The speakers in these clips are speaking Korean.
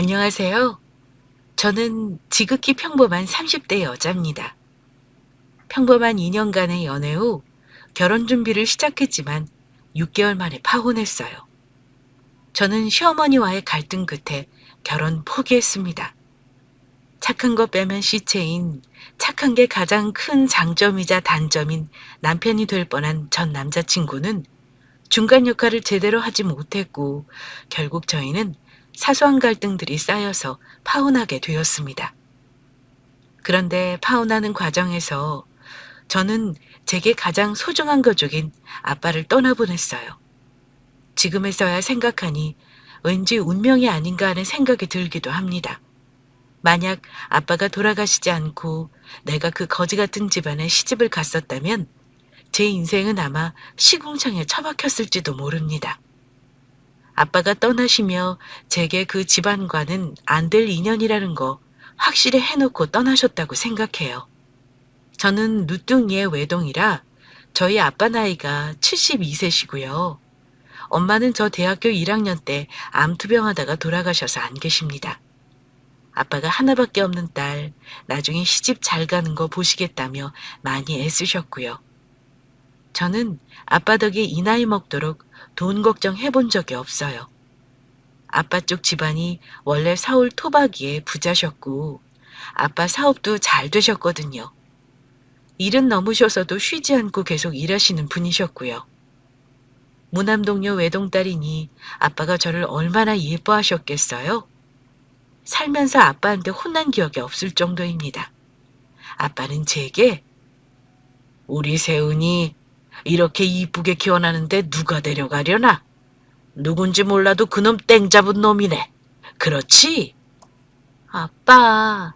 안녕하세요. 저는 지극히 평범한 30대 여자입니다. 평범한 2년간의 연애 후 결혼 준비를 시작했지만 6개월 만에 파혼했어요. 저는 시어머니와의 갈등 끝에 결혼 포기했습니다. 착한 거 빼면 시체인 착한 게 가장 큰 장점이자 단점인 남편이 될 뻔한 전 남자친구는 중간 역할을 제대로 하지 못했고 결국 저희는 사소한 갈등들이 쌓여서 파혼하게 되었습니다. 그런데 파혼하는 과정에서 저는 제게 가장 소중한 가족인 아빠를 떠나보냈어요. 지금에서야 생각하니 왠지 운명이 아닌가 하는 생각이 들기도 합니다. 만약 아빠가 돌아가시지 않고 내가 그 거지 같은 집안에 시집을 갔었다면 제 인생은 아마 시궁창에 처박혔을지도 모릅니다. 아빠가 떠나시며 제게 그 집안과는 안 될 인연이라는 거 확실히 해놓고 떠나셨다고 생각해요. 저는 누뚱이의 외동이라 저희 아빠 나이가 72세시고요. 엄마는 저 대학교 1학년 때 암투병하다가 돌아가셔서 안 계십니다. 아빠가 하나밖에 없는 딸, 나중에 시집 잘 가는 거 보시겠다며 많이 애쓰셨고요. 저는 아빠 덕에 이 나이 먹도록 돈 걱정해 본 적이 없어요. 아빠 쪽 집안이 원래 서울 토박이의 부자셨고 아빠 사업도 잘 되셨거든요. 일은 넘으셔서도 쉬지 않고 계속 일하시는 분이셨고요. 무남동료 외동딸이니 아빠가 저를 얼마나 예뻐하셨겠어요? 살면서 아빠한테 혼난 기억이 없을 정도입니다. 아빠는 제게 우리 세은이 이렇게 이쁘게 키워나는데 누가 데려가려나? 누군지 몰라도 그놈 땡 잡은 놈이네. 그렇지? 아빠,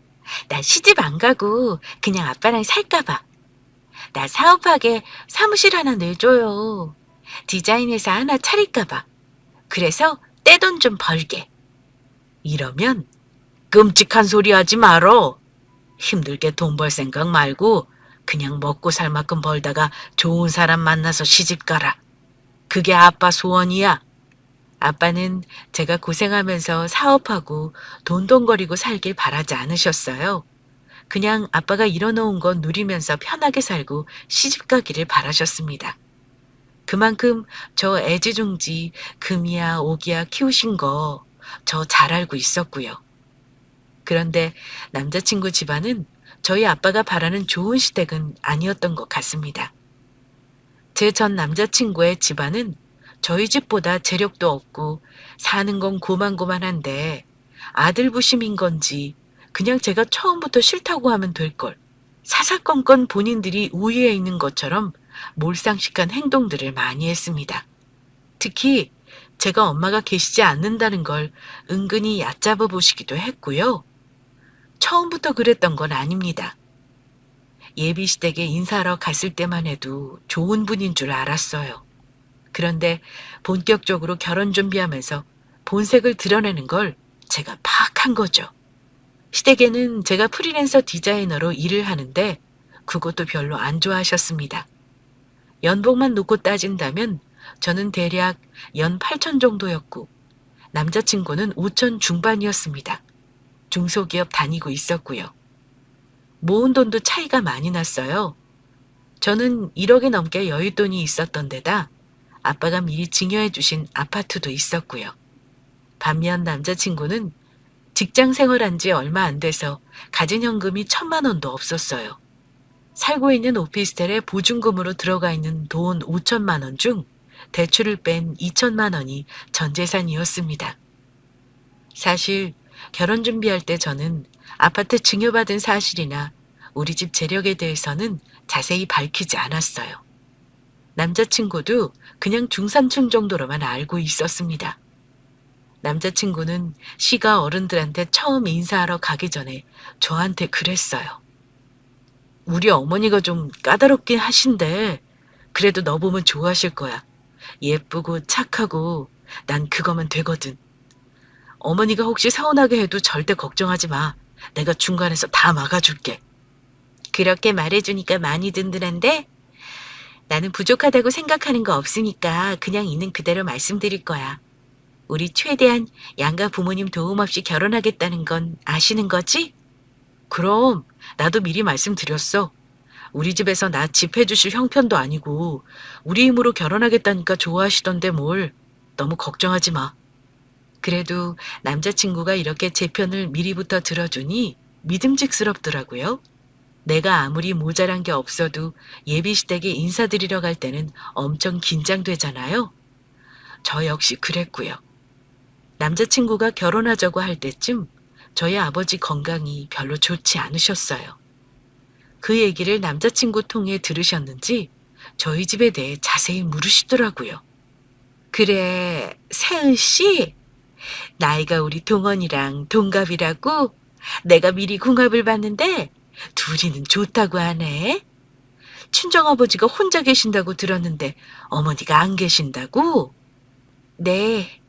나 시집 안 가고 그냥 아빠랑 살까 봐. 나 사업하게 사무실 하나 내줘요. 디자인 회사 하나 차릴까 봐. 그래서 떼돈 좀 벌게. 이러면 끔찍한 소리 하지 말어. 힘들게 돈 벌 생각 말고 그냥 먹고 살 만큼 벌다가 좋은 사람 만나서 시집 가라. 그게 아빠 소원이야. 아빠는 제가 고생하면서 사업하고 돈돈거리고 살길 바라지 않으셨어요. 그냥 아빠가 이뤄놓은 건 누리면서 편하게 살고 시집 가기를 바라셨습니다. 그만큼 저 애지중지 금이야 오기야 키우신 거 저 잘 알고 있었고요. 그런데 남자친구 집안은 저희 아빠가 바라는 좋은 시댁은 아니었던 것 같습니다. 제 전 남자친구의 집안은 저희 집보다 재력도 없고 사는 건 고만고만한데 아들 부심인 건지 그냥 제가 처음부터 싫다고 하면 될 걸. 사사건건 본인들이 우위에 있는 것처럼 몰상식한 행동들을 많이 했습니다. 특히 제가 엄마가 계시지 않는다는 걸 은근히 얕잡아 보시기도 했고요. 처음부터 그랬던 건 아닙니다. 예비시댁에 인사하러 갔을 때만 해도 좋은 분인 줄 알았어요. 그런데 본격적으로 결혼 준비하면서 본색을 드러내는 걸 제가 파악한 거죠. 시댁에는 제가 프리랜서 디자이너로 일을 하는데 그것도 별로 안 좋아하셨습니다. 연봉만 놓고 따진다면 저는 대략 연 8천 정도였고 남자친구는 5천 중반이었습니다. 중소기업 다니고 있었고요. 모은 돈도 차이가 많이 났어요. 저는 1억이 넘게 여윳돈이 있었던 데다 아빠가 미리 증여해 주신 아파트도 있었고요. 반면 남자친구는 직장 생활한 지 얼마 안 돼서 가진 현금이 1,000만 원도 없었어요. 살고 있는 오피스텔에 보증금으로 들어가 있는 돈 5천만 원 중 대출을 뺀 2천만 원이 전 재산이었습니다. 사실 결혼 준비할 때 저는 아파트 증여받은 사실이나 우리 집 재력에 대해서는 자세히 밝히지 않았어요. 남자친구도 그냥 중산층 정도로만 알고 있었습니다. 남자친구는 시가 어른들한테 처음 인사하러 가기 전에 저한테 그랬어요. 우리 어머니가 좀 까다롭긴 하신데 그래도 너 보면 좋아하실 거야. 예쁘고 착하고 난 그거면 되거든. 어머니가 혹시 서운하게 해도 절대 걱정하지 마. 내가 중간에서 다 막아줄게. 그렇게 말해주니까 많이 든든한데 나는 부족하다고 생각하는 거 없으니까 그냥 있는 그대로 말씀드릴 거야. 우리 최대한 양가 부모님 도움 없이 결혼하겠다는 건 아시는 거지? 그럼 나도 미리 말씀드렸어. 우리 집에서 나 집 해주실 형편도 아니고 우리 힘으로 결혼하겠다니까 좋아하시던데 뭘. 너무 걱정하지 마. 그래도 남자친구가 이렇게 제 편을 미리부터 들어주니 믿음직스럽더라고요. 내가 아무리 모자란 게 없어도 예비시댁에 인사드리러 갈 때는 엄청 긴장되잖아요. 저 역시 그랬고요. 남자친구가 결혼하자고 할 때쯤 저희 아버지 건강이 별로 좋지 않으셨어요. 그 얘기를 남자친구 통해 들으셨는지 저희 집에 대해 자세히 물으시더라고요. 그래, 세은 씨? 나이가 우리 동원이랑 동갑이라고? 내가 미리 궁합을 봤는데 둘이는 좋다고 하네. 친정아버지가 혼자 계신다고 들었는데 어머니가 안 계신다고? 네,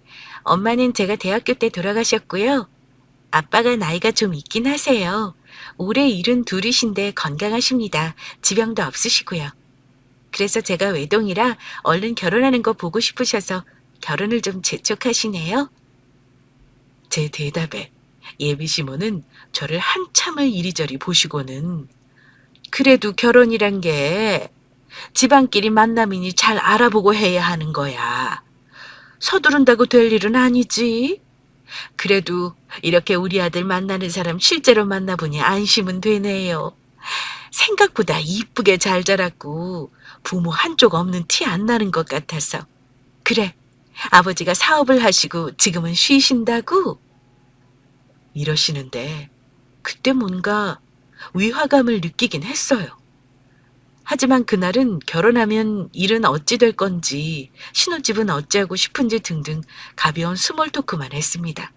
엄마는 제가 대학교 때 돌아가셨고요. 아빠가 나이가 좀 있긴 하세요. 올해 72이신데 건강하십니다. 지병도 없으시고요. 그래서 제가 외동이라 얼른 결혼하는 거 보고 싶으셔서 결혼을 좀 재촉하시네요. 제 대답에 예비 시모는 저를 한참을 이리저리 보시고는 그래도 결혼이란 게 집안끼리 만남이니 잘 알아보고 해야 하는 거야. 서두른다고 될 일은 아니지. 그래도 이렇게 우리 아들 만나는 사람 실제로 만나보니 안심은 되네요. 생각보다 이쁘게 잘 자랐고 부모 한쪽 없는 티 안 나는 것 같아서. 그래, 아버지가 사업을 하시고 지금은 쉬신다고? 이러시는데 그때 뭔가 위화감을 느끼긴 했어요. 하지만 그날은 결혼하면 일은 어찌 될 건지, 신혼집은 어찌하고 싶은지 등등 가벼운 스몰 토크만 했습니다.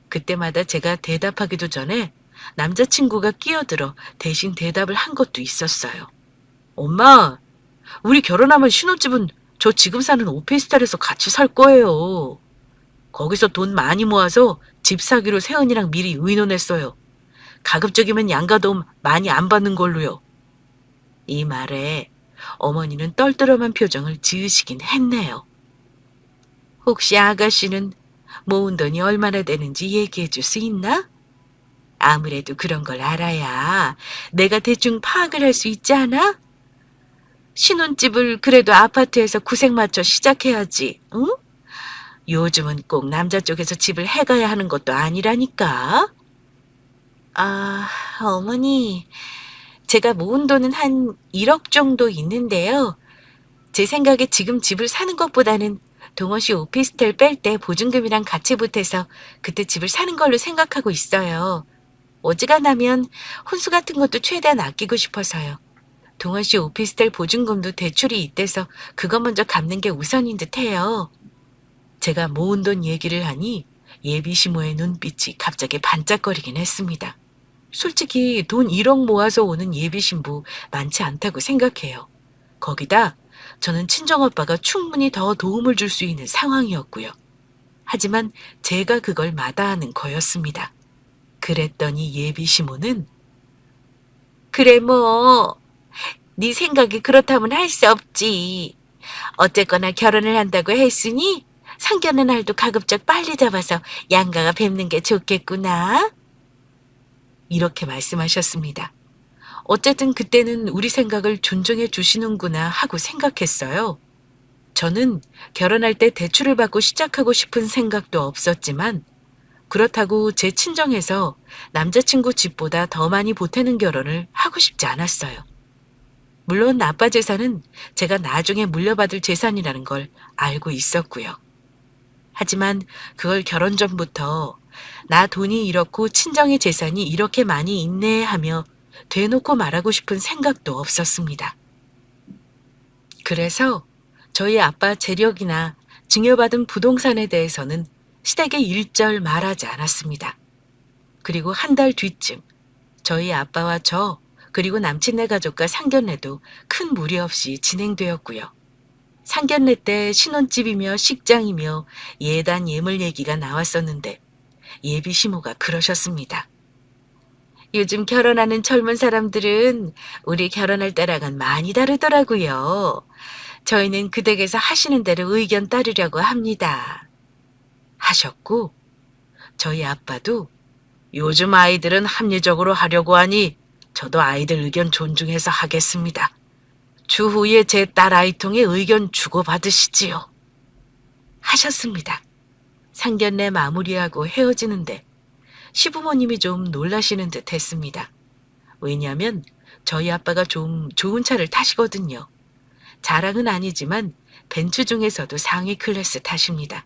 그때마다 제가 대답하기도 전에 남자친구가 끼어들어 대신 대답을 한 것도 있었어요. 엄마, 우리 결혼하면 신혼집은 저 지금 사는 오피스텔에서 같이 살 거예요. 거기서 돈 많이 모아서 집 사기로 세은이랑 미리 의논했어요. 가급적이면 양가 도움 많이 안 받는 걸로요. 이 말에 어머니는 떨떠름한 표정을 지으시긴 했네요. 혹시 아가씨는 모은 돈이 얼마나 되는지 얘기해 줄 수 있나? 아무래도 그런 걸 알아야 내가 대충 파악을 할 수 있지 않아? 신혼집을 그래도 아파트에서 구색 맞춰 시작해야지, 응? 요즘은 꼭 남자 쪽에서 집을 해가야 하는 것도 아니라니까. 아, 어머니, 제가 모은 돈은 한 1억 정도 있는데요. 제 생각에 지금 집을 사는 것보다는 동원 씨 오피스텔 뺄 때 보증금이랑 같이 보태서 그때 집을 사는 걸로 생각하고 있어요. 어지간하면 혼수 같은 것도 최대한 아끼고 싶어서요. 동원 씨 오피스텔 보증금도 대출이 있대서 그거 먼저 갚는 게 우선인 듯해요. 제가 모은 돈 얘기를 하니 예비 시모의 눈빛이 갑자기 반짝거리긴 했습니다. 솔직히 돈 1억 모아서 오는 예비 신부 많지 않다고 생각해요. 거기다 저는 친정오빠가 충분히 더 도움을 줄 수 있는 상황이었고요. 하지만 제가 그걸 마다하는 거였습니다. 그랬더니 예비 시모는 그래 뭐 네 생각이 그렇다면 할 수 없지. 어쨌거나 결혼을 한다고 했으니 상견례 날도 가급적 빨리 잡아서 양가가 뵙는 게 좋겠구나. 이렇게 말씀하셨습니다. 어쨌든 그때는 우리 생각을 존중해 주시는구나 하고 생각했어요. 저는 결혼할 때 대출을 받고 시작하고 싶은 생각도 없었지만 그렇다고 제 친정에서 남자친구 집보다 더 많이 보태는 결혼을 하고 싶지 않았어요. 물론 아빠 재산은 제가 나중에 물려받을 재산이라는 걸 알고 있었고요. 하지만 그걸 결혼 전부터 나 돈이 이렇고 친정의 재산이 이렇게 많이 있네 하며 대놓고 말하고 싶은 생각도 없었습니다. 그래서 저희 아빠 재력이나 증여받은 부동산에 대해서는 시댁에 일절 말하지 않았습니다. 그리고 한 달 뒤쯤 저희 아빠와 저 그리고 남친네 가족과 상견례도 큰 무리 없이 진행되었고요. 상견례 때 신혼집이며 식장이며 예단 예물 얘기가 나왔었는데 예비 시모가 그러셨습니다. 요즘 결혼하는 젊은 사람들은 우리 결혼할 때랑은 많이 다르더라고요. 저희는 그 댁에서 하시는 대로 의견 따르려고 합니다. 하셨고, 저희 아빠도 요즘 아이들은 합리적으로 하려고 하니 저도 아이들 의견 존중해서 하겠습니다. 추후에 제 딸 아이 통해 의견 주고받으시지요. 하셨습니다. 상견례 마무리하고 헤어지는데 시부모님이 좀 놀라시는 듯 했습니다. 왜냐하면 저희 아빠가 좀 좋은 차를 타시거든요. 자랑은 아니지만 벤츠 중에서도 상위 클래스 타십니다.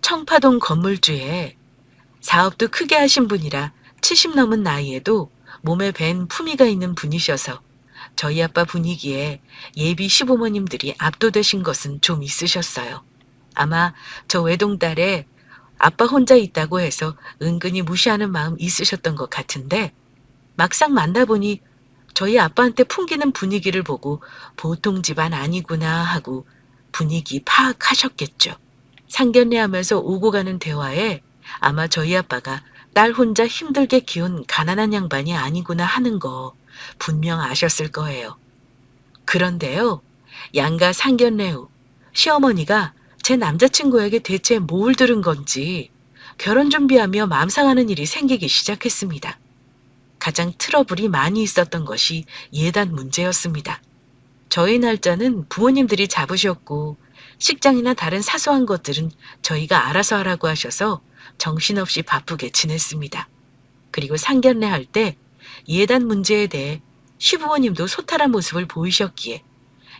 청파동 건물주에 사업도 크게 하신 분이라 70 넘은 나이에도 몸에 밴 품위가 있는 분이셔서 저희 아빠 분위기에 예비 시부모님들이 압도되신 것은 좀 있으셨어요. 아마 저 외동딸에 아빠 혼자 있다고 해서 은근히 무시하는 마음 있으셨던 것 같은데 막상 만나보니 저희 아빠한테 풍기는 분위기를 보고 보통 집안 아니구나 하고 분위기 파악하셨겠죠. 상견례하면서 오고 가는 대화에 아마 저희 아빠가 딸 혼자 힘들게 키운 가난한 양반이 아니구나 하는 거 분명 아셨을 거예요. 그런데요, 양가 상견례 후 시어머니가 제 남자친구에게 대체 뭘 들은 건지 결혼 준비하며 맘 상하는 일이 생기기 시작했습니다. 가장 트러블이 많이 있었던 것이 예단 문제였습니다. 저희 날짜는 부모님들이 잡으셨고 식장이나 다른 사소한 것들은 저희가 알아서 하라고 하셔서 정신없이 바쁘게 지냈습니다. 그리고 상견례 할 때 예단 문제에 대해 시부모님도 소탈한 모습을 보이셨기에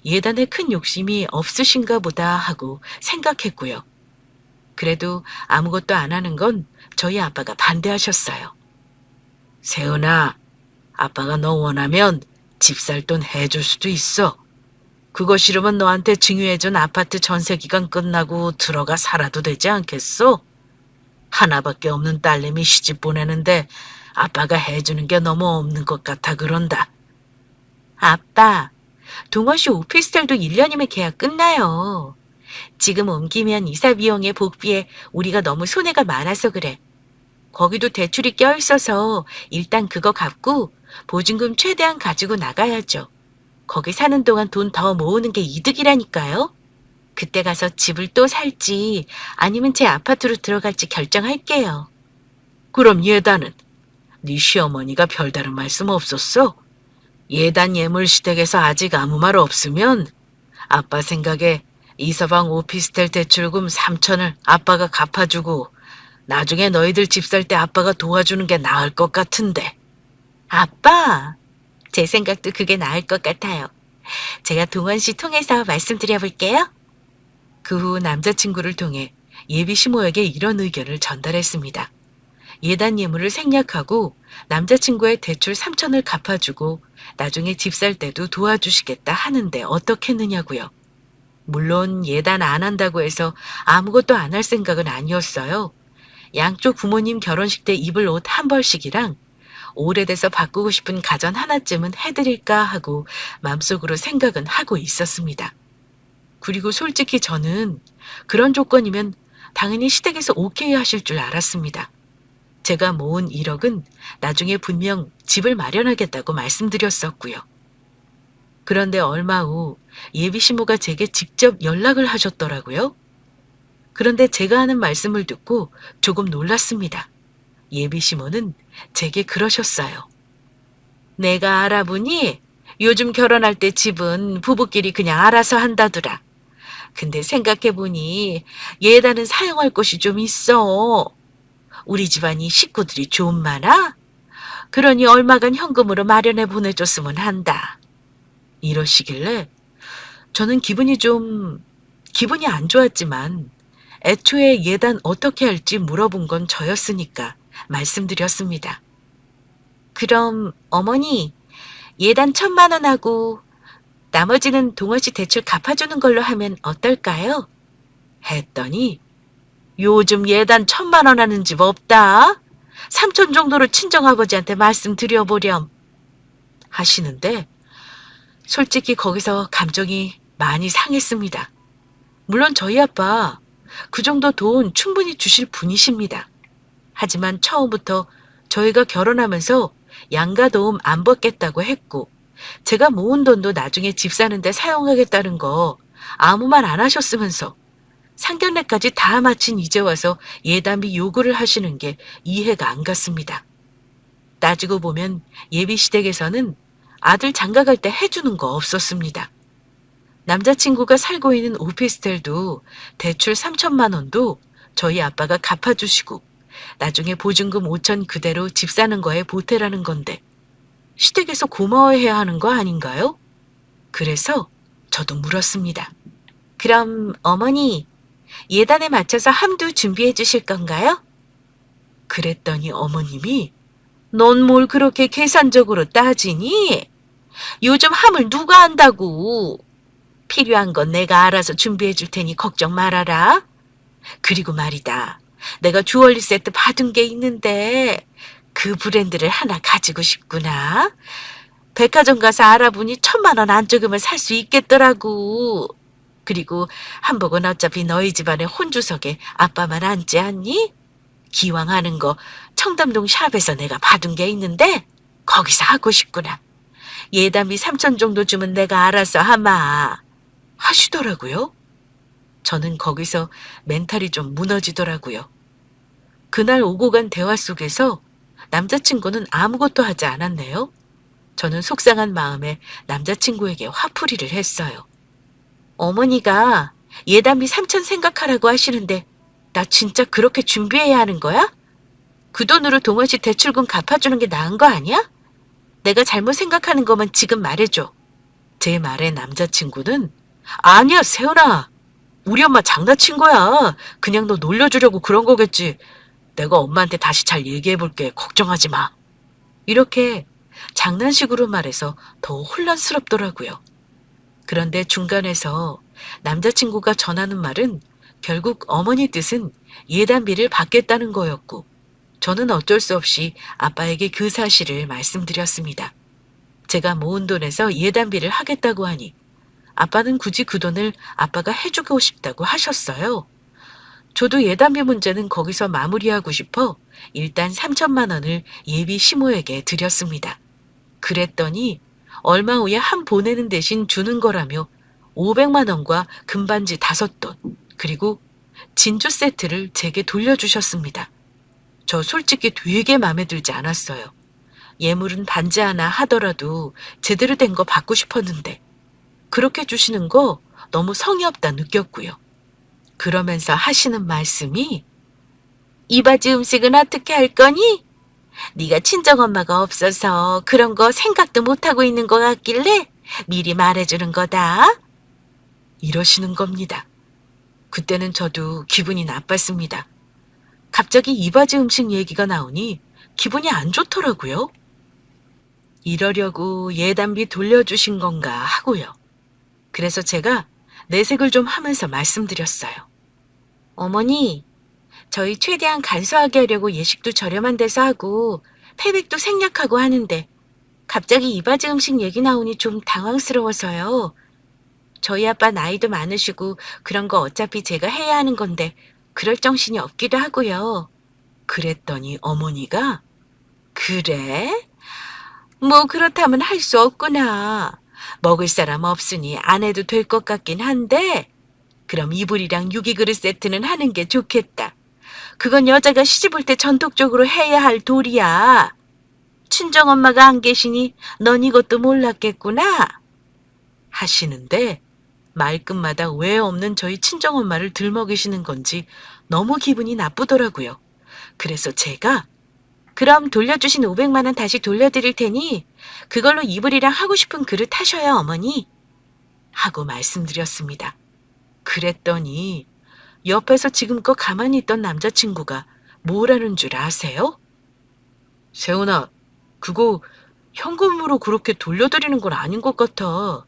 예단에 큰 욕심이 없으신가 보다 하고 생각했고요. 그래도 아무것도 안 하는 건 저희 아빠가 반대하셨어요. 세은아, 아빠가 너 원하면 집 살 돈 해줄 수도 있어. 그거 싫으면 너한테 증여해준 아파트 전세 기간 끝나고 들어가 살아도 되지 않겠어? 하나밖에 없는 딸내미 시집 보내는데 아빠가 해주는 게 너무 없는 것 같아 그런다. 아빠, 동원시 오피스텔도 1년이면 계약 끝나요. 지금 옮기면 이사 비용에 복비에 우리가 너무 손해가 많아서 그래. 거기도 대출이 껴있어서 일단 그거 갚고 보증금 최대한 가지고 나가야죠. 거기 사는 동안 돈 더 모으는 게 이득이라니까요. 그때 가서 집을 또 살지 아니면 제 아파트로 들어갈지 결정할게요. 그럼 예단은? 네 시어머니가 별다른 말씀 없었어? 예단 예물시댁에서 아직 아무 말 없으면 아빠 생각에 이서방 오피스텔 대출금 3천을 아빠가 갚아주고 나중에 너희들 집 살 때 아빠가 도와주는 게 나을 것 같은데. 아빠, 제 생각도 그게 나을 것 같아요. 제가 동원 씨 통해서 말씀드려볼게요. 그 후 남자친구를 통해 예비 시모에게 이런 의견을 전달했습니다. 예단 예물을 생략하고 남자친구의 대출 3천을 갚아주고 나중에 집 살 때도 도와주시겠다 하는데 어떻겠느냐고요. 물론 예단 안 한다고 해서 아무것도 안 할 생각은 아니었어요. 양쪽 부모님 결혼식 때 입을 옷 한 벌씩이랑 오래돼서 바꾸고 싶은 가전 하나쯤은 해드릴까 하고 마음속으로 생각은 하고 있었습니다. 그리고 솔직히 저는 그런 조건이면 당연히 시댁에서 오케이 하실 줄 알았습니다. 제가 모은 1억은 나중에 분명 집을 마련하겠다고 말씀드렸었고요. 그런데 얼마 후 예비 시모가 제게 직접 연락을 하셨더라고요. 그런데 제가 하는 말씀을 듣고 조금 놀랐습니다. 예비 시모는 제게 그러셨어요. 내가 알아보니 요즘 결혼할 때 집은 부부끼리 그냥 알아서 한다더라. 근데 생각해보니 예단은 사용할 곳이 좀 있어. 우리 집안이 식구들이 좀 많아? 그러니 얼마간 현금으로 마련해 보내줬으면 한다. 이러시길래 저는 기분이 안 좋았지만 애초에 예단 어떻게 할지 물어본 건 저였으니까 말씀드렸습니다. 그럼 어머니 예단 1,000만 원 하고 나머지는 동원 씨 대출 갚아주는 걸로 하면 어떨까요? 했더니 요즘 예단 1,000만 원 하는 집 없다. 3천 정도로 친정아버지한테 말씀드려보렴. 하시는데 솔직히 거기서 감정이 많이 상했습니다. 물론 저희 아빠 그 정도 돈 충분히 주실 분이십니다. 하지만 처음부터 저희가 결혼하면서 양가 도움 안 받겠다고 했고 제가 모은 돈도 나중에 집 사는데 사용하겠다는 거 아무 말 안 하셨으면서 상견례까지 다 마친 이제 와서 예단비 요구를 하시는 게 이해가 안 갔습니다. 따지고 보면 예비시댁에서는 아들 장가갈 때 해주는 거 없었습니다. 남자친구가 살고 있는 오피스텔도 대출 3천만 원도 저희 아빠가 갚아주시고 나중에 보증금 5천 그대로 집 사는 거에 보태라는 건데 시댁에서 고마워해야 하는 거 아닌가요? 그래서 저도 물었습니다. 그럼 어머니, 예단에 맞춰서 함도 준비해 주실 건가요? 그랬더니 어머님이 넌 뭘 그렇게 계산적으로 따지니? 요즘 함을 누가 한다고? 필요한 건 내가 알아서 준비해 줄 테니 걱정 말아라. 그리고 말이다. 내가 주얼리 세트 받은 게 있는데 그 브랜드를 하나 가지고 싶구나. 백화점 가서 알아보니 1,000만 원 안쪽이면 살 수 있겠더라고. 그리고 한복은 어차피 너희 집안의 혼주석에 아빠만 앉지 않니? 기왕 하는 거 청담동 샵에서 내가 받은 게 있는데 거기서 하고 싶구나. 예단비 3천 정도 주면 내가 알아서 하마. 하시더라고요. 저는 거기서 멘탈이 좀 무너지더라고요. 그날 오고 간 대화 속에서 남자친구는 아무것도 하지 않았네요. 저는 속상한 마음에 남자친구에게 화풀이를 했어요. 어머니가 예단비 3천 생각하라고 하시는데 나 진짜 그렇게 준비해야 하는 거야? 그 돈으로 동원씨 대출금 갚아주는 게 나은 거 아니야? 내가 잘못 생각하는 거면 지금 말해줘. 제 말에 남자친구는 아니야 세연아. 우리 엄마 장난친 거야. 그냥 너 놀려주려고 그런 거겠지. 내가 엄마한테 다시 잘 얘기해볼게. 걱정하지 마. 이렇게 장난식으로 말해서 더 혼란스럽더라고요. 그런데 중간에서 남자친구가 전하는 말은 결국 어머니 뜻은 예단비를 받겠다는 거였고 저는 어쩔 수 없이 아빠에게 그 사실을 말씀드렸습니다. 제가 모은 돈에서 예단비를 하겠다고 하니 아빠는 굳이 그 돈을 아빠가 해주고 싶다고 하셨어요. 저도 예단비 문제는 거기서 마무리하고 싶어 일단 3천만 원을 예비 시모에게 드렸습니다. 그랬더니 얼마 후에 함 보내는 대신 주는 거라며 500만 원과 금반지 5돈 그리고 진주 세트를 제게 돌려주셨습니다. 저 솔직히 되게 마음에 들지 않았어요. 예물은 반지 하나 하더라도 제대로 된 거 받고 싶었는데 그렇게 주시는 거 너무 성의 없다 느꼈고요. 그러면서 하시는 말씀이 이바지 음식은 어떻게 할 거니? 네가 친정엄마가 없어서 그런 거 생각도 못하고 있는 것 같길래 미리 말해주는 거다. 이러시는 겁니다. 그때는 저도 기분이 나빴습니다. 갑자기 이바지 음식 얘기가 나오니 기분이 안 좋더라고요. 이러려고 예단비 돌려주신 건가 하고요. 그래서 제가 내색을 좀 하면서 말씀드렸어요. 어머니, 저희 최대한 간소하게 하려고 예식도 저렴한 데서 하고 패백도 생략하고 하는데 갑자기 이바지 음식 얘기 나오니 좀 당황스러워서요. 저희 아빠 나이도 많으시고 그런 거 어차피 제가 해야 하는 건데 그럴 정신이 없기도 하고요. 그랬더니 어머니가 그래? 뭐 그렇다면 할 수 없구나. 먹을 사람 없으니 안 해도 될 것 같긴 한데 그럼 이불이랑 유기그릇 세트는 하는 게 좋겠다. 그건 여자가 시집 올 때 전통적으로 해야 할 도리야. 친정엄마가 안 계시니 넌 이것도 몰랐겠구나. 하시는데 말끝마다 왜 없는 저희 친정엄마를 들먹이시는 건지 너무 기분이 나쁘더라고요. 그래서 제가 그럼 돌려주신 500만 원 다시 돌려드릴 테니 그걸로 이불이랑 하고 싶은 그릇 하셔요 어머니. 하고 말씀드렸습니다. 그랬더니 옆에서 지금껏 가만히 있던 남자친구가 뭐라는 줄 아세요? 세훈아, 그거 현금으로 그렇게 돌려드리는 건 아닌 것 같아.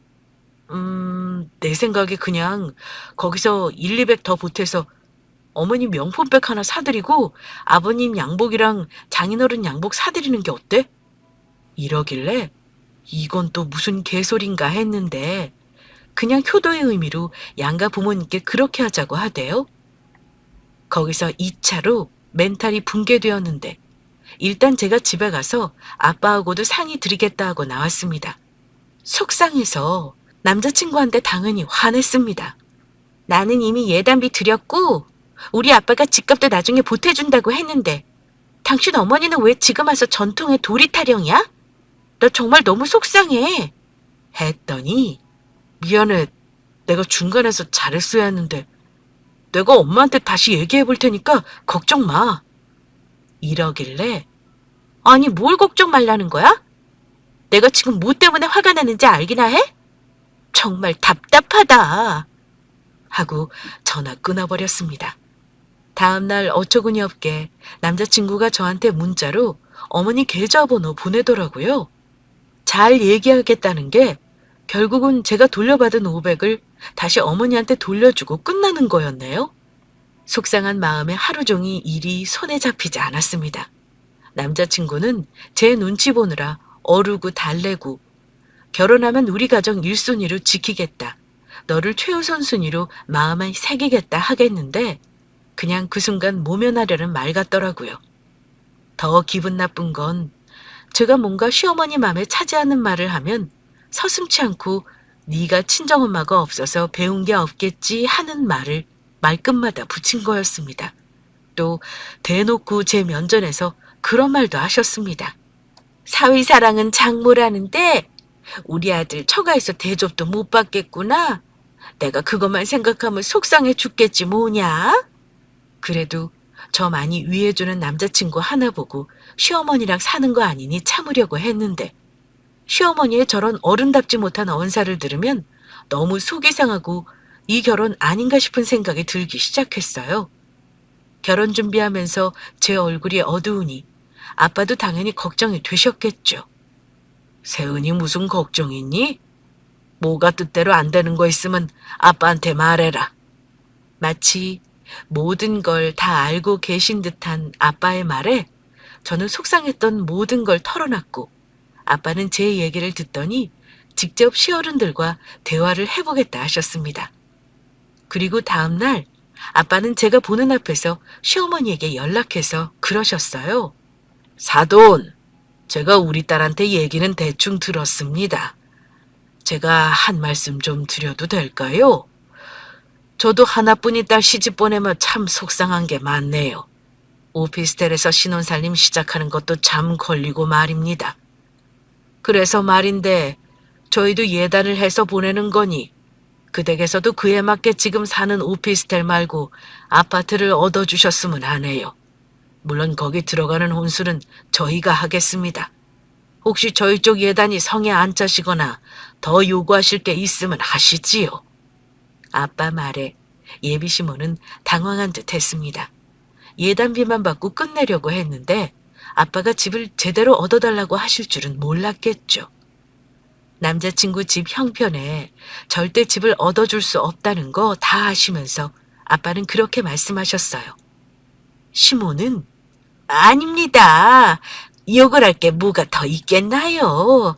내 생각에 그냥 거기서 1, 200 더 보태서 어머님 명품백 하나 사드리고 아버님 양복이랑 장인어른 양복 사드리는 게 어때? 이러길래 이건 또 무슨 개소린가 했는데 그냥 효도의 의미로 양가 부모님께 그렇게 하자고 하대요. 거기서 2차로 멘탈이 붕괴되었는데 일단 제가 집에 가서 아빠하고도 상의 드리겠다 하고 나왔습니다. 속상해서 남자친구한테 당연히 화냈습니다. 나는 이미 예단비 드렸고 우리 아빠가 집값도 나중에 보태준다고 했는데 당신 어머니는 왜 지금 와서 전통의 도리 타령이야? 나 정말 너무 속상해. 했더니 미안해. 내가 중간에서 잘했어야 했는데 내가 엄마한테 다시 얘기해 볼 테니까 걱정 마. 이러길래 아니 뭘 걱정 말라는 거야? 내가 지금 뭐 때문에 화가 나는지 알기나 해? 정말 답답하다. 하고 전화 끊어버렸습니다. 다음날 어처구니 없게 남자친구가 저한테 문자로 어머니 계좌번호 보내더라고요. 잘 얘기하겠다는 게 결국은 제가 돌려받은 500을 다시 어머니한테 돌려주고 끝나는 거였네요. 속상한 마음에 하루 종일 일이 손에 잡히지 않았습니다. 남자친구는 제 눈치 보느라 어르고 달래고 결혼하면 우리 가정 1순위로 지키겠다. 너를 최우선 순위로 마음에 새기겠다 하겠는데 그냥 그 순간 모면하려는 말 같더라고요. 더 기분 나쁜 건 제가 뭔가 시어머니 맘에 차지 않는 말을 하면 서슴지 않고 네가 친정엄마가 없어서 배운 게 없겠지 하는 말을 말끝마다 붙인 거였습니다. 또 대놓고 제 면전에서 그런 말도 하셨습니다. 사위사랑은 장모라는데 우리 아들 처가에서 대접도 못 받겠구나. 내가 그것만 생각하면 속상해 죽겠지 뭐냐. 그래도 저 많이 위해주는 남자친구 하나 보고 시어머니랑 사는 거 아니니 참으려고 했는데 시어머니의 저런 어른답지 못한 언사를 들으면 너무 속이 상하고 이 결혼 아닌가 싶은 생각이 들기 시작했어요. 결혼 준비하면서 제 얼굴이 어두우니 아빠도 당연히 걱정이 되셨겠죠. 세은이 무슨 걱정 있니? 뭐가 뜻대로 안 되는 거 있으면 아빠한테 말해라. 마치 모든 걸 다 알고 계신 듯한 아빠의 말에 저는 속상했던 모든 걸 털어놨고 아빠는 제 얘기를 듣더니 직접 시어른들과 대화를 해보겠다 하셨습니다. 그리고 다음 날 아빠는 제가 보는 앞에서 시어머니에게 연락해서 그러셨어요. 사돈, 제가 우리 딸한테 얘기는 대충 들었습니다. 제가 한 말씀 좀 드려도 될까요? 저도 하나뿐인 딸 시집 보내면 참 속상한 게 많네요. 오피스텔에서 신혼살림 시작하는 것도 참 걸리고 말입니다. 그래서 말인데 저희도 예단을 해서 보내는 거니 그 댁에서도 그에 맞게 지금 사는 오피스텔 말고 아파트를 얻어주셨으면 하네요. 물론 거기 들어가는 혼수는 저희가 하겠습니다. 혹시 저희 쪽 예단이 성에 안 차시거나 더 요구하실 게 있으면 하시지요. 아빠 말에 예비 시모는 당황한 듯 했습니다. 예단비만 받고 끝내려고 했는데 아빠가 집을 제대로 얻어달라고 하실 줄은 몰랐겠죠. 남자친구 집 형편에 절대 집을 얻어줄 수 없다는 거 다 아시면서 아빠는 그렇게 말씀하셨어요. 시모는 아닙니다. 욕을 할 게 뭐가 더 있겠나요?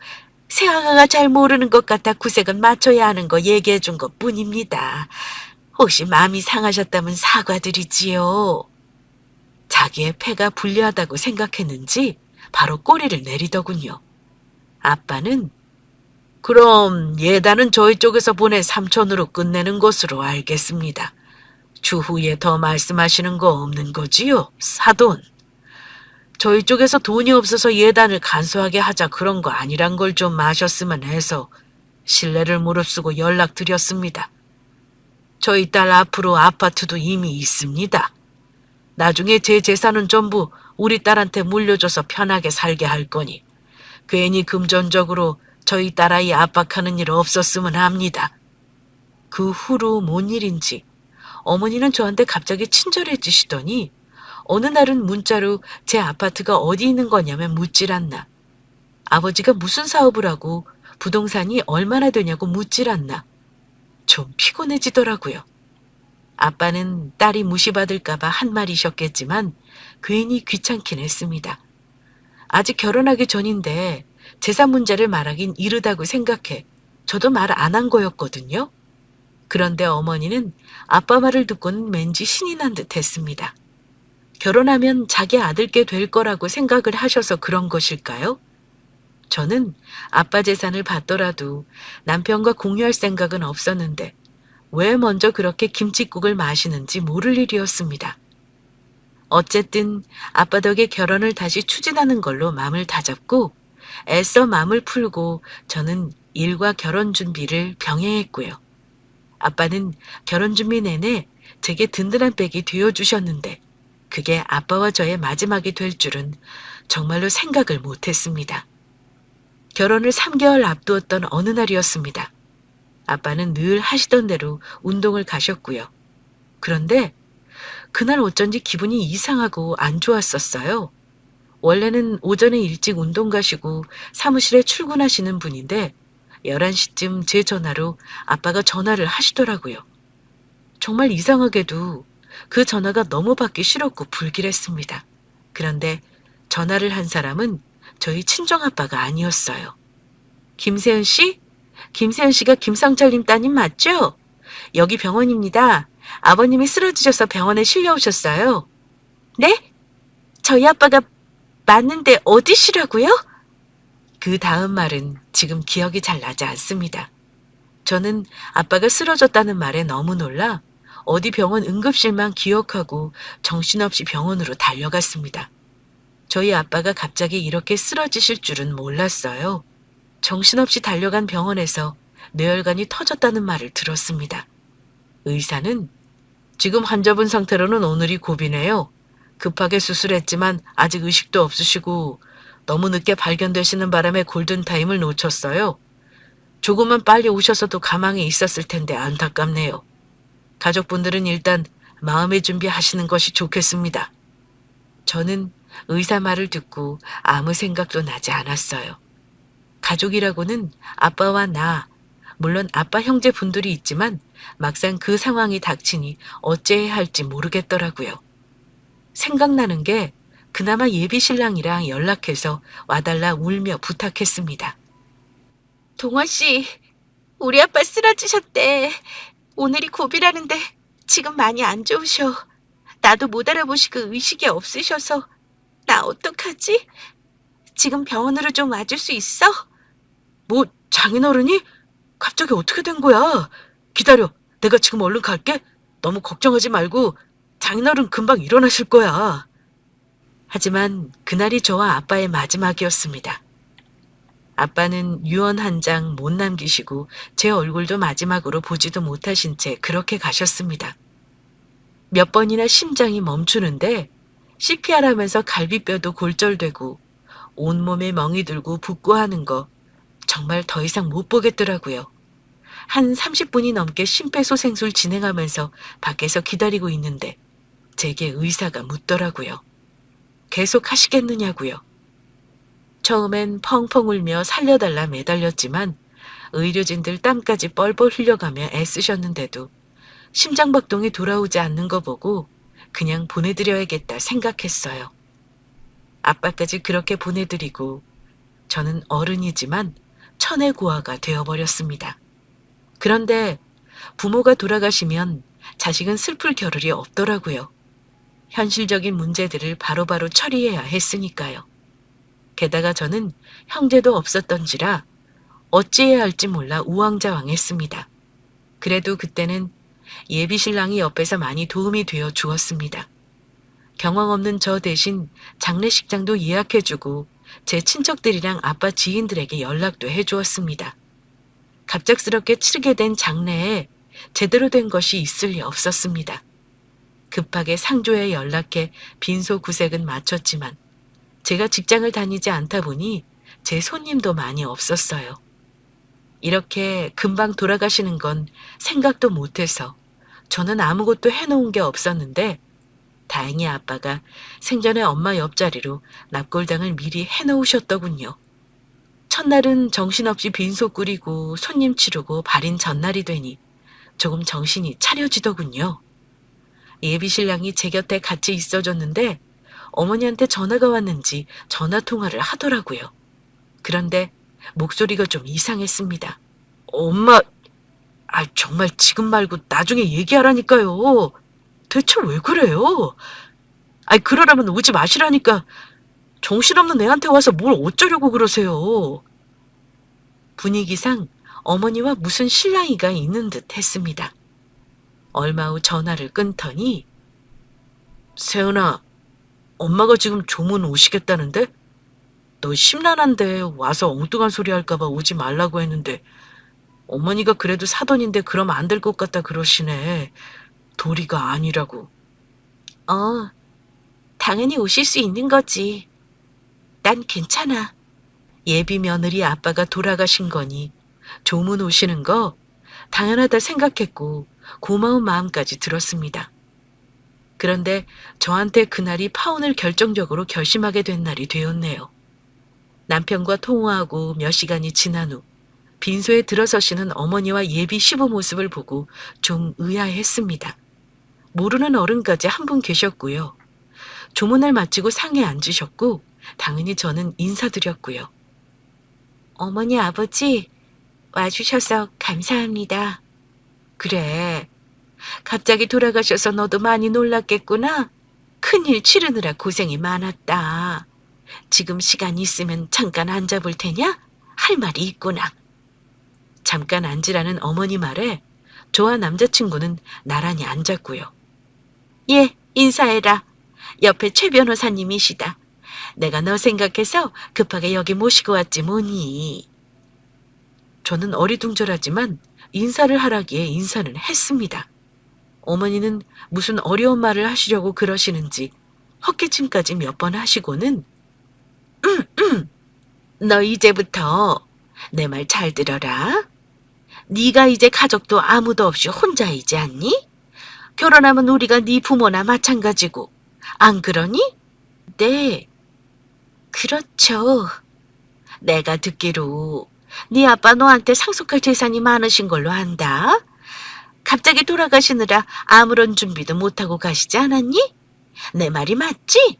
새아가가 잘 모르는 것 같아 구색은 맞춰야 하는 거 얘기해 준 것 뿐입니다. 혹시 마음이 상하셨다면 사과드리지요. 자기의 패가 불리하다고 생각했는지 바로 꼬리를 내리더군요. 아빠는 그럼 예단은 저희 쪽에서 보내 삼촌으로 끝내는 것으로 알겠습니다. 추후에 더 말씀하시는 거 없는 거지요, 사돈? 저희 쪽에서 돈이 없어서 예단을 간소하게 하자 그런 거 아니란 걸 좀 아셨으면 해서 신뢰를 무릅쓰고 연락드렸습니다. 저희 딸 앞으로 아파트도 이미 있습니다. 나중에 제 재산은 전부 우리 딸한테 물려줘서 편하게 살게 할 거니 괜히 금전적으로 저희 딸아이 압박하는 일 없었으면 합니다. 그 후로 뭔 일인지 어머니는 저한테 갑자기 친절해지시더니 어느 날은 문자로 제 아파트가 어디 있는 거냐며 묻질 않나. 아버지가 무슨 사업을 하고 부동산이 얼마나 되냐고 묻질 않나. 좀 피곤해지더라고요. 아빠는 딸이 무시받을까봐 한 말이셨겠지만 괜히 귀찮긴 했습니다. 아직 결혼하기 전인데 재산 문제를 말하긴 이르다고 생각해 저도 말 안 한 거였거든요. 그런데 어머니는 아빠 말을 듣고는 왠지 신이 난 듯 했습니다. 결혼하면 자기 아들께 될 거라고 생각을 하셔서 그런 것일까요? 저는 아빠 재산을 받더라도 남편과 공유할 생각은 없었는데 왜 먼저 그렇게 김칫국을 마시는지 모를 일이었습니다. 어쨌든 아빠 덕에 결혼을 다시 추진하는 걸로 마음을 다잡고 애써 마음을 풀고 저는 일과 결혼 준비를 병행했고요. 아빠는 결혼 준비 내내 제게 든든한 백이 되어주셨는데 그게 아빠와 저의 마지막이 될 줄은 정말로 생각을 못했습니다. 결혼을 3개월 앞두었던 어느 날이었습니다. 아빠는 늘 하시던 대로 운동을 가셨고요. 그런데 그날 어쩐지 기분이 이상하고 안 좋았었어요. 원래는 오전에 일찍 운동 가시고 사무실에 출근하시는 분인데 11시쯤 제 전화로 아빠가 전화를 하시더라고요. 정말 이상하게도 그 전화가 너무 받기 싫었고 불길했습니다. 그런데 전화를 한 사람은 저희 친정아빠가 아니었어요. 김세은 씨? 김세은 씨가 김상철님 따님 맞죠? 여기 병원입니다. 아버님이 쓰러지셔서 병원에 실려오셨어요. 네? 저희 아빠가 맞는데 어디시라고요? 그 다음 말은 지금 기억이 잘 나지 않습니다. 저는 아빠가 쓰러졌다는 말에 너무 놀라 어디 병원 응급실만 기억하고 정신없이 병원으로 달려갔습니다. 저희 아빠가 갑자기 이렇게 쓰러지실 줄은 몰랐어요. 정신없이 달려간 병원에서 뇌혈관이 터졌다는 말을 들었습니다. 의사는 지금 환자분 상태로는 오늘이 고비네요. 급하게 수술했지만 아직 의식도 없으시고 너무 늦게 발견되시는 바람에 골든타임을 놓쳤어요. 조금만 빨리 오셔서도 가망에 있었을 텐데 안타깝네요. 가족분들은 일단 마음의 준비하시는 것이 좋겠습니다. 저는 의사 말을 듣고 아무 생각도 나지 않았어요. 가족이라고는 아빠와 나, 물론 아빠 형제분들이 있지만 막상 그 상황이 닥치니 어째야 할지 모르겠더라고요. 생각나는 게 그나마 예비 신랑이랑 연락해서 와달라 울며 부탁했습니다. 동화 씨, 우리 아빠 쓰러지셨대. 오늘이 고비라는데 지금 많이 안 좋으셔. 나도 못 알아보시고 의식이 없으셔서 나 어떡하지? 지금 병원으로 좀 와줄 수 있어? 뭐 장인어른이? 갑자기 어떻게 된 거야? 기다려. 내가 지금 얼른 갈게. 너무 걱정하지 말고 장인어른 금방 일어나실 거야. 하지만 그날이 저와 아빠의 마지막이었습니다. 아빠는 유언 한 장 못 남기시고 제 얼굴도 마지막으로 보지도 못하신 채 그렇게 가셨습니다. 몇 번이나 심장이 멈추는데 CPR 하면서 갈비뼈도 골절되고 온몸에 멍이 들고 붓고 하는 거 정말 더 이상 못 보겠더라고요. 한 30분이 넘게 심폐소생술 진행하면서 밖에서 기다리고 있는데 제게 의사가 묻더라고요. 계속 하시겠느냐고요. 처음엔 펑펑 울며 살려달라 매달렸지만 의료진들 땀까지 뻘뻘 흘려가며 애쓰셨는데도 심장박동이 돌아오지 않는 거 보고 그냥 보내드려야겠다 생각했어요. 아빠까지 그렇게 보내드리고 저는 어른이지만 천혜고아가 되어버렸습니다. 그런데 부모가 돌아가시면 자식은 슬플 겨를이 없더라고요. 현실적인 문제들을 바로바로 처리해야 했으니까요. 게다가 저는 형제도 없었던지라 어찌해야 할지 몰라 우왕좌왕했습니다. 그래도 그때는 예비 신랑이 옆에서 많이 도움이 되어 주었습니다. 경험 없는 저 대신 장례식장도 예약해주고 제 친척들이랑 아빠 지인들에게 연락도 해주었습니다. 갑작스럽게 치르게 된 장례에 제대로 된 것이 있을 리 없었습니다. 급하게 상조에 연락해 빈소 구색은 마쳤지만 제가 직장을 다니지 않다 보니 제 손님도 많이 없었어요. 이렇게 금방 돌아가시는 건 생각도 못해서 저는 아무것도 해놓은 게 없었는데 다행히 아빠가 생전에 엄마 옆자리로 납골당을 미리 해놓으셨더군요. 첫날은 정신없이 빈소 꾸리고 손님 치르고 발인 전날이 되니 조금 정신이 차려지더군요. 예비신랑이 제 곁에 같이 있어줬는데 어머니한테 전화가 왔는지 전화통화를 하더라고요. 그런데 목소리가 좀 이상했습니다. 엄마, 정말 지금 말고 나중에 얘기하라니까요. 대체 왜 그래요? 그러라면 오지 마시라니까. 정신없는 애한테 와서 뭘 어쩌려고 그러세요. 분위기상 어머니와 무슨 실랑이가 있는 듯 했습니다. 얼마 후 전화를 끊더니 세은아, 엄마가 지금 조문 오시겠다는데? 너 심란한데 와서 엉뚱한 소리 할까봐 오지 말라고 했는데 어머니가 그래도 사돈인데 그러면 안 될 것 같다 그러시네. 도리가 아니라고. 어, 당연히 오실 수 있는 거지. 난 괜찮아. 예비 며느리 아빠가 돌아가신 거니 조문 오시는 거 당연하다 생각했고 고마운 마음까지 들었습니다. 그런데 저한테 그날이 파혼을 결정적으로 결심하게 된 날이 되었네요. 남편과 통화하고 몇 시간이 지난 후 빈소에 들어서시는 어머니와 예비 시부 모습을 보고 좀 의아해했습니다. 모르는 어른까지 한 분 계셨고요. 조문을 마치고 상에 앉으셨고 당연히 저는 인사드렸고요. 어머니 아버지 와주셔서 감사합니다. 그래. 갑자기 돌아가셔서 너도 많이 놀랐겠구나. 큰일 치르느라 고생이 많았다. 지금 시간 있으면 잠깐 앉아볼 테냐? 할 말이 있구나. 잠깐 앉으라는 어머니 말에 저와 남자친구는 나란히 앉았고요. 예, 인사해라. 옆에 최 변호사님이시다. 내가 너 생각해서 급하게 여기 모시고 왔지 뭐니. 저는 어리둥절하지만 인사를 하라기에 인사는 했습니다. 어머니는 무슨 어려운 말을 하시려고 그러시는지 헛기침까지 몇 번 하시고는 너 이제부터 내 말 잘 들어라. 네가 이제 가족도 아무도 없이 혼자이지 않니? 결혼하면 우리가 네 부모나 마찬가지고 안 그러니? 네, 그렇죠. 내가 듣기로 네 아빠 너한테 상속할 재산이 많으신 걸로 안다. 갑자기 돌아가시느라 아무런 준비도 못하고 가시지 않았니? 내 말이 맞지?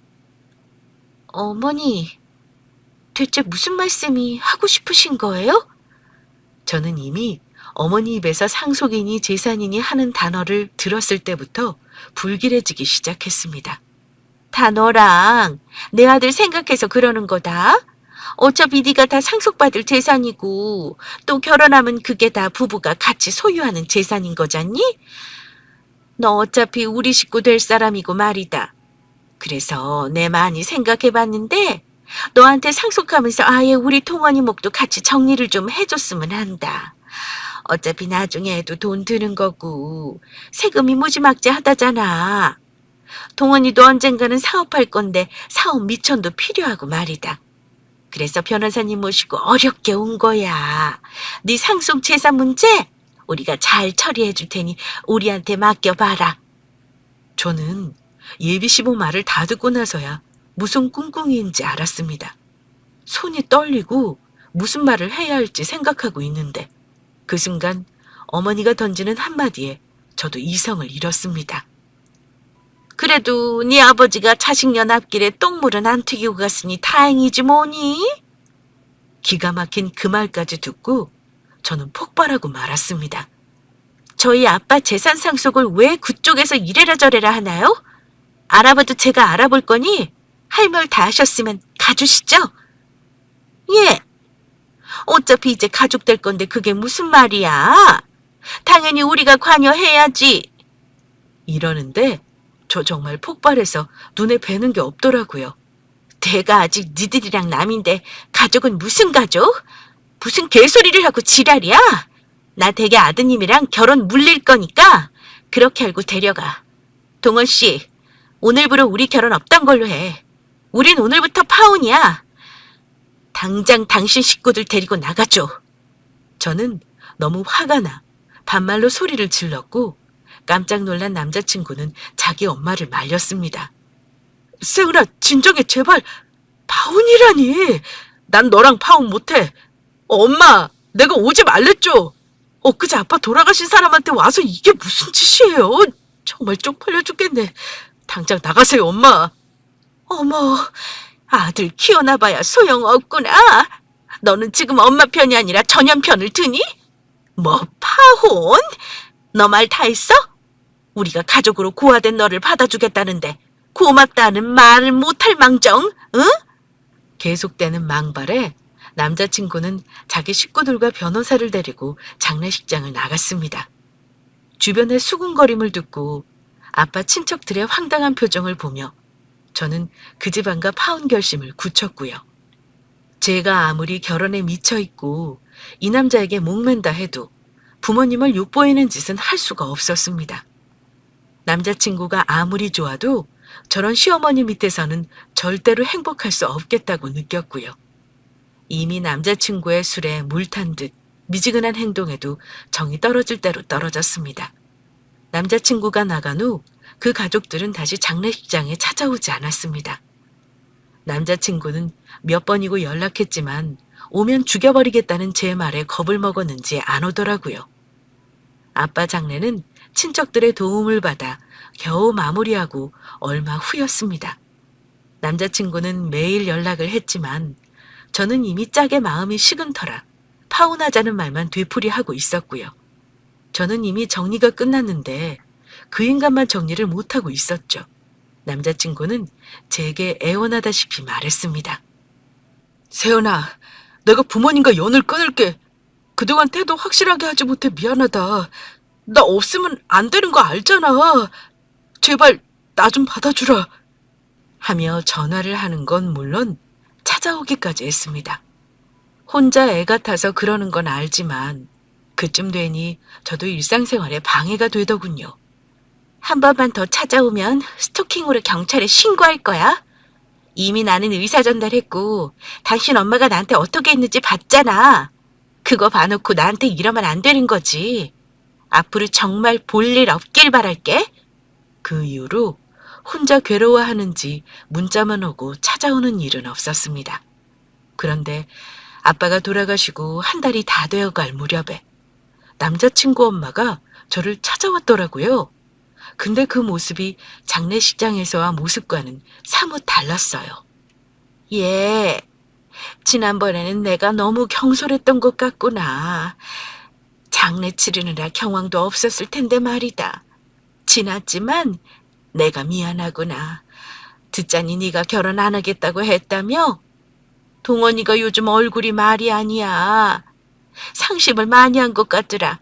어머니, 대체 무슨 말씀이 하고 싶으신 거예요? 저는 이미 어머니 입에서 상속이니 재산이니 하는 단어를 들었을 때부터 불길해지기 시작했습니다. 다 너랑 내 아들 생각해서 그러는 거다. 어차피 네가 다 상속받을 재산이고 또 결혼하면 그게 다 부부가 같이 소유하는 재산인 거잖니? 너 어차피 우리 식구 될 사람이고 말이다. 그래서 내 많이 생각해봤는데 너한테 상속하면서 아예 우리 통원이 목도 같이 정리를 좀 해줬으면 한다. 어차피 나중에도 돈 드는 거고 세금이 무지막지하다잖아. 동원이도 언젠가는 사업할 건데 사업 미천도 필요하고 말이다. 그래서 변호사님 모시고 어렵게 온 거야. 네 상속 재산 문제 우리가 잘 처리해 줄 테니 우리한테 맡겨봐라. 저는 예비 시부 말을 다 듣고 나서야 무슨 꿍꿍이인지 알았습니다. 손이 떨리고 무슨 말을 해야 할지 생각하고 있는데 그 순간 어머니가 던지는 한마디에 저도 이성을 잃었습니다. 그래도 네 아버지가 자식년 앞길에 똥물은 안 튀기고 갔으니 다행이지 뭐니? 기가 막힌 그 말까지 듣고 저는 폭발하고 말았습니다. 저희 아빠 재산 상속을 왜 그쪽에서 이래라 저래라 하나요? 알아봐도 제가 알아볼 거니 할 말 다 하셨으면 가주시죠? 예. 어차피 이제 가족 될 건데 그게 무슨 말이야? 당연히 우리가 관여해야지. 이러는데 저 정말 폭발해서 눈에 뵈는 게 없더라고요. 내가 아직 니들이랑 남인데 가족은 무슨 가족? 무슨 개소리를 하고 지랄이야? 나 댁의 아드님이랑 결혼 물릴 거니까 그렇게 알고 데려가. 동원 씨, 오늘부로 우리 결혼 없던 걸로 해. 우린 오늘부터 파혼이야. 당장 당신 식구들 데리고 나가줘. 저는 너무 화가 나 반말로 소리를 질렀고 깜짝 놀란 남자친구는 자기 엄마를 말렸습니다. 세은아, 진정해 제발. 파혼이라니. 난 너랑 파혼 못해. 엄마, 내가 오지 말랬죠. 엊그제 아빠 돌아가신 사람한테 와서 이게 무슨 짓이에요. 정말 쪽팔려 죽겠네. 당장 나가세요, 엄마. 어머, 아들 키워놔봐야 소용없구나. 너는 지금 엄마 편이 아니라 전현 편을 드니? 뭐 파혼? 너 말 다 했어? 우리가 가족으로 고아된 너를 받아주겠다는데 고맙다는 말을 못할 망정, 응? 계속되는 망발에 남자친구는 자기 식구들과 변호사를 데리고 장례식장을 나갔습니다. 주변의 수군거림을 듣고 아빠 친척들의 황당한 표정을 보며 저는 그 집안과 파혼 결심을 굳혔고요. 제가 아무리 결혼에 미쳐 있고 이 남자에게 목맨다 해도 부모님을 욕보이는 짓은 할 수가 없었습니다. 남자친구가 아무리 좋아도 저런 시어머니 밑에서는 절대로 행복할 수 없겠다고 느꼈고요. 이미 남자친구의 술에 물 탄 듯 미지근한 행동에도 정이 떨어질 대로 떨어졌습니다. 남자친구가 나간 후 그 가족들은 다시 장례식장에 찾아오지 않았습니다. 남자친구는 몇 번이고 연락했지만 오면 죽여버리겠다는 제 말에 겁을 먹었는지 안 오더라고요. 아빠 장례는 친척들의 도움을 받아 겨우 마무리하고 얼마 후였습니다. 남자친구는 매일 연락을 했지만 저는 이미 짝의 마음이 식은 터라 파혼하자는 말만 되풀이하고 있었고요. 저는 이미 정리가 끝났는데 그 인간만 정리를 못하고 있었죠. 남자친구는 제게 애원하다시피 말했습니다. 세연아, 내가 부모님과 연을 끊을게. 그동안 태도 확실하게 하지 못해 미안하다. 나 없으면 안 되는 거 알잖아. 제발 나 좀 받아주라. 하며 전화를 하는 건 물론 찾아오기까지 했습니다. 혼자 애 같아서 그러는 건 알지만 그쯤 되니 저도 일상생활에 방해가 되더군요. 한 번만 더 찾아오면 스토킹으로 경찰에 신고할 거야. 이미 나는 의사 전달했고 당신 엄마가 나한테 어떻게 했는지 봤잖아. 그거 봐놓고 나한테 이러면 안 되는 거지. 앞으로 정말 볼 일 없길 바랄게. 그 이후로 혼자 괴로워하는지 문자만 오고 찾아오는 일은 없었습니다. 그런데 아빠가 돌아가시고 한 달이 다 되어갈 무렵에 남자친구 엄마가 저를 찾아왔더라고요. 근데 그 모습이 장례식장에서와 모습과는 사뭇 달랐어요. 예, 지난번에는 내가 너무 경솔했던 것 같구나. 장례 치르느라 경황도 없었을 텐데 말이다. 지났지만 내가 미안하구나. 듣자니 네가 결혼 안 하겠다고 했다며? 동원이가 요즘 얼굴이 말이 아니야. 상심을 많이 한 것 같더라.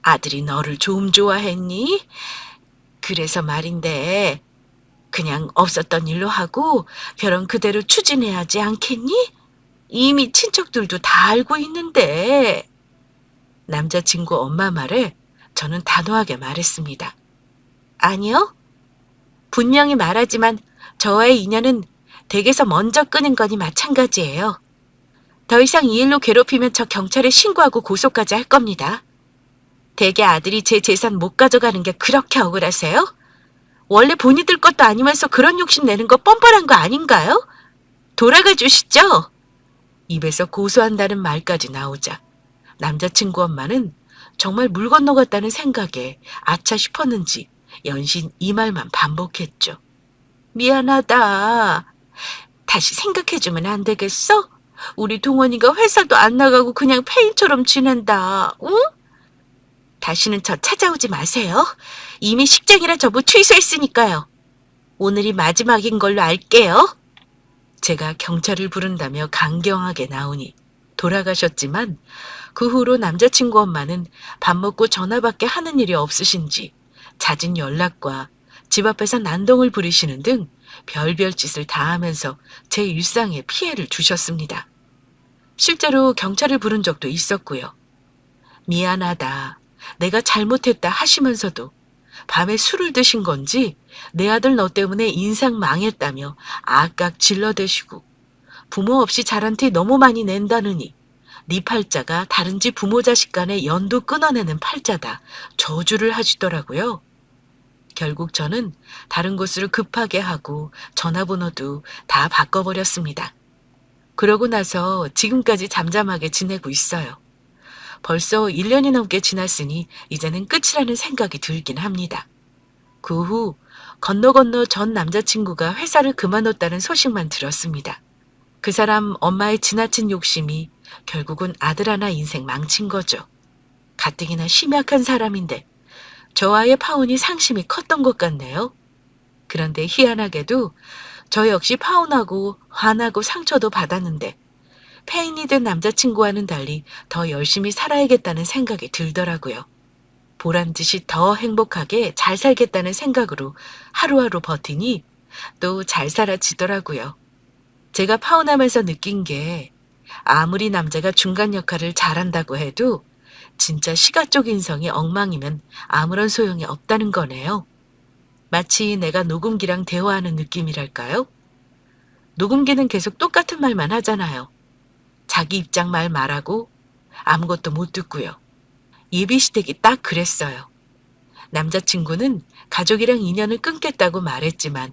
아들이 너를 좀 좋아했니? 그래서 말인데 그냥 없었던 일로 하고 결혼 그대로 추진해야지 않겠니? 이미 친척들도 다 알고 있는데. 남자친구 엄마 말에 저는 단호하게 말했습니다. 아니요. 분명히 말하지만 저와의 인연은 댁에서 먼저 끊은 거니 마찬가지예요. 더 이상 이 일로 괴롭히면 저 경찰에 신고하고 고소까지 할 겁니다. 댁의 아들이 제 재산 못 가져가는 게 그렇게 억울하세요? 원래 본인들 것도 아니면서 그런 욕심 내는 거 뻔뻔한 거 아닌가요? 돌아가 주시죠. 입에서 고소한다는 말까지 나오자 남자친구 엄마는 정말 물 건너갔다는 생각에 아차 싶었는지 연신 이 말만 반복했죠. 미안하다. 다시 생각해주면 안 되겠어? 우리 동원이가 회사도 안 나가고 그냥 폐인처럼 지낸다. 응? 다시는 저 찾아오지 마세요. 이미 식장이라 저부 취소했으니까요. 오늘이 마지막인 걸로 알게요. 제가 경찰을 부른다며 강경하게 나오니 돌아가셨지만 그 후로 남자친구 엄마는 밥 먹고 전화밖에 하는 일이 없으신지 잦은 연락과 집 앞에서 난동을 부리시는 등 별별 짓을 다 하면서 제 일상에 피해를 주셨습니다. 실제로 경찰을 부른 적도 있었고요. 미안하다. 내가 잘못했다 하시면서도 밤에 술을 드신 건지 내 아들 너 때문에 인상 망했다며 악악 질러대시고 부모 없이 자란 티 너무 많이 낸다느니 네 팔자가 다른 집 부모 자식 간의 연도 끊어내는 팔자다 저주를 하시더라고요. 결국 저는 다른 곳으로 급하게 하고 전화번호도 다 바꿔버렸습니다. 그러고 나서 지금까지 잠잠하게 지내고 있어요. 벌써 1년이 넘게 지났으니 이제는 끝이라는 생각이 들긴 합니다. 그 후 건너 전 남자친구가 회사를 그만뒀다는 소식만 들었습니다. 그 사람 엄마의 지나친 욕심이 결국은 아들 하나 인생 망친 거죠. 가뜩이나 심약한 사람인데 저와의 파혼이 상심이 컸던 것 같네요. 그런데 희한하게도 저 역시 파혼하고 화나고 상처도 받았는데 폐인이 된 남자친구와는 달리 더 열심히 살아야겠다는 생각이 들더라고요. 보란 듯이 더 행복하게 잘 살겠다는 생각으로 하루하루 버티니 또 잘 살아지더라고요. 제가 파혼하면서 느낀 게 아무리 남자가 중간 역할을 잘한다고 해도 진짜 시가 쪽 인성이 엉망이면 아무런 소용이 없다는 거네요. 마치 내가 녹음기랑 대화하는 느낌이랄까요? 녹음기는 계속 똑같은 말만 하잖아요. 자기 입장 말 말하고 아무것도 못 듣고요. 예비시댁이 딱 그랬어요. 남자친구는 가족이랑 인연을 끊겠다고 말했지만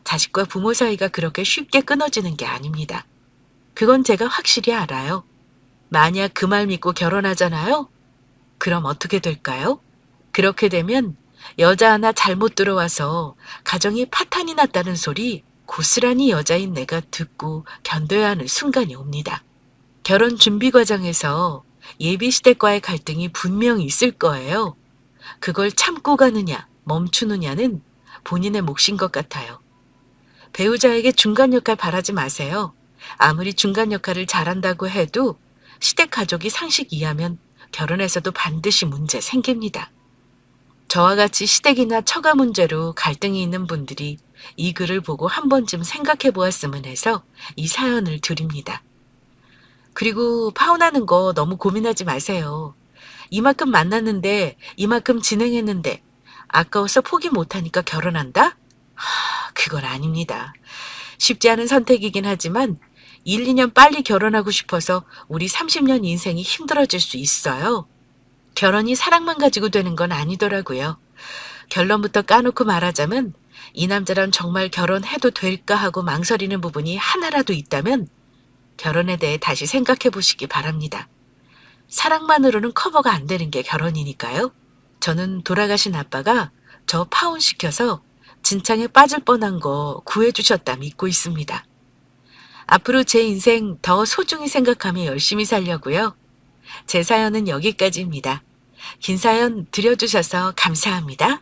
자식과 부모 사이가 그렇게 쉽게 끊어지는 게 아닙니다. 그건 제가 확실히 알아요. 만약 그 말 믿고 결혼하잖아요? 그럼 어떻게 될까요? 그렇게 되면 여자 하나 잘못 들어와서 가정이 파탄이 났다는 소리 고스란히 여자인 내가 듣고 견뎌야 하는 순간이 옵니다. 결혼 준비 과정에서 예비 시댁과의 갈등이 분명히 있을 거예요. 그걸 참고 가느냐, 멈추느냐는 본인의 몫인 것 같아요. 배우자에게 중간 역할 바라지 마세요. 아무리 중간 역할을 잘한다고 해도 시댁 가족이 상식 이하면 결혼에서도 반드시 문제 생깁니다. 저와 같이 시댁이나 처가 문제로 갈등이 있는 분들이 이 글을 보고 한 번쯤 생각해 보았으면 해서 이 사연을 드립니다. 그리고 파혼하는 거 너무 고민하지 마세요. 이만큼 만났는데, 이만큼 진행했는데, 아까워서 포기 못하니까 결혼한다? 그건 아닙니다. 쉽지 않은 선택이긴 하지만 1, 2년 빨리 결혼하고 싶어서 우리 30년 인생이 힘들어질 수 있어요. 결혼이 사랑만 가지고 되는 건 아니더라고요. 결론부터 까놓고 말하자면 이 남자랑 정말 결혼해도 될까 하고 망설이는 부분이 하나라도 있다면 결혼에 대해 다시 생각해 보시기 바랍니다. 사랑만으로는 커버가 안 되는 게 결혼이니까요. 저는 돌아가신 아빠가 저 파혼시켜서 진창에 빠질 뻔한 거 구해주셨다 믿고 있습니다. 앞으로 제 인생 더 소중히 생각하며 열심히 살려고요. 제 사연은 여기까지입니다. 긴 사연 들려주셔서 감사합니다.